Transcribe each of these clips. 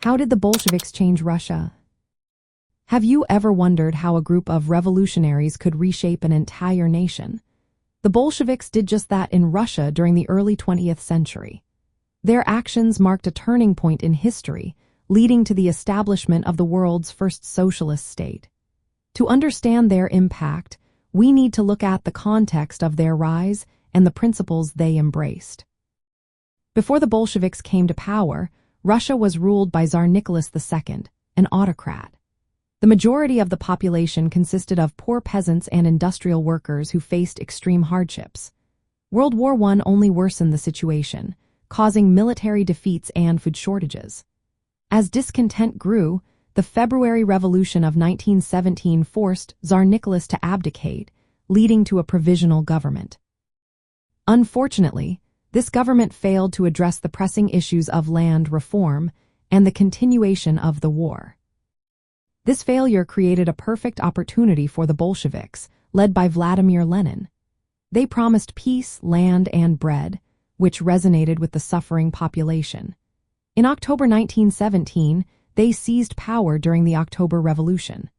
How did the Bolsheviks change Russia? Have you ever wondered how a group of revolutionaries could reshape an entire nation? The Bolsheviks did just that in Russia during the early 20th century. Their actions marked a turning point in history, leading to the establishment of the world's first socialist state. To understand their impact, we need to look at the context of their rise and the principles they embraced. Before the Bolsheviks came to power, Russia was ruled by Tsar Nicholas II, an autocrat. The majority of the population consisted of poor peasants and industrial workers who faced extreme hardships. World War I only worsened the situation, causing military defeats and food shortages. As discontent grew, the February Revolution of 1917 forced Tsar Nicholas to abdicate, leading to a provisional government. Unfortunately, this government failed to address the pressing issues of land reform and the continuation of the war. This failure created a perfect opportunity for the Bolsheviks, led by Vladimir Lenin. They promised peace, land, and bread, which resonated with the suffering population. In October 1917, they seized power during the October Revolution.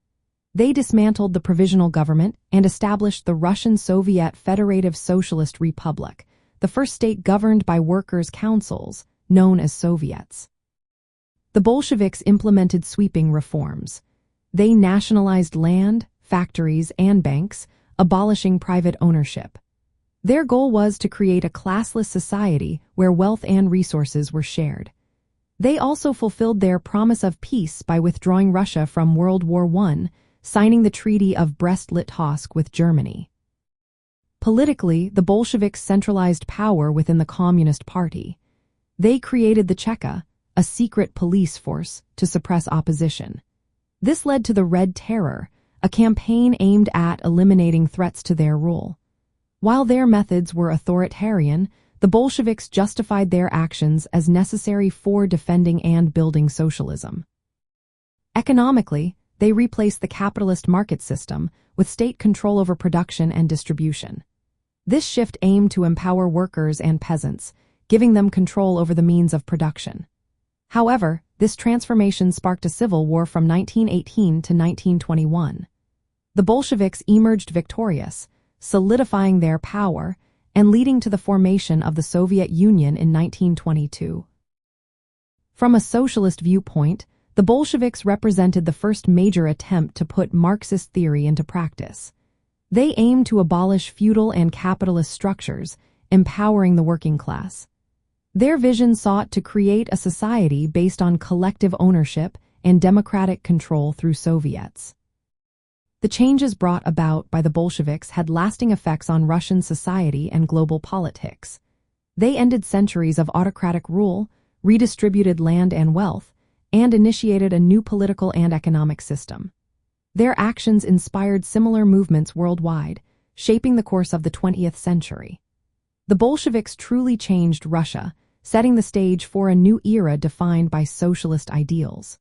They dismantled the provisional government and established the Russian Soviet Federative Socialist Republic, the first state governed by workers' councils, known as Soviets. The Bolsheviks implemented sweeping reforms. They nationalized land, factories, and banks, abolishing private ownership. Their goal was to create a classless society where wealth and resources were shared. They also fulfilled their promise of peace by withdrawing Russia from World War I, signing the Treaty of Brest-Litovsk with Germany. Politically, the Bolsheviks centralized power within the Communist Party. They created the Cheka, a secret police force, to suppress opposition. This led to the Red Terror, a campaign aimed at eliminating threats to their rule. While their methods were authoritarian, the Bolsheviks justified their actions as necessary for defending and building socialism. Economically, they replaced the capitalist market system with state control over production and distribution. This shift aimed to empower workers and peasants, giving them control over the means of production. However, this transformation sparked a civil war from 1918 to 1921. The Bolsheviks emerged victorious, solidifying their power and leading to the formation of the Soviet Union in 1922. From a socialist viewpoint, the Bolsheviks represented the first major attempt to put Marxist theory into practice. They aimed to abolish feudal and capitalist structures, empowering the working class. Their vision sought to create a society based on collective ownership and democratic control through Soviets. The changes brought about by the Bolsheviks had lasting effects on Russian society and global politics. They ended centuries of autocratic rule, redistributed land and wealth, and initiated a new political and economic system. Their actions inspired similar movements worldwide, shaping the course of the 20th century. The Bolsheviks truly changed Russia, setting the stage for a new era defined by socialist ideals.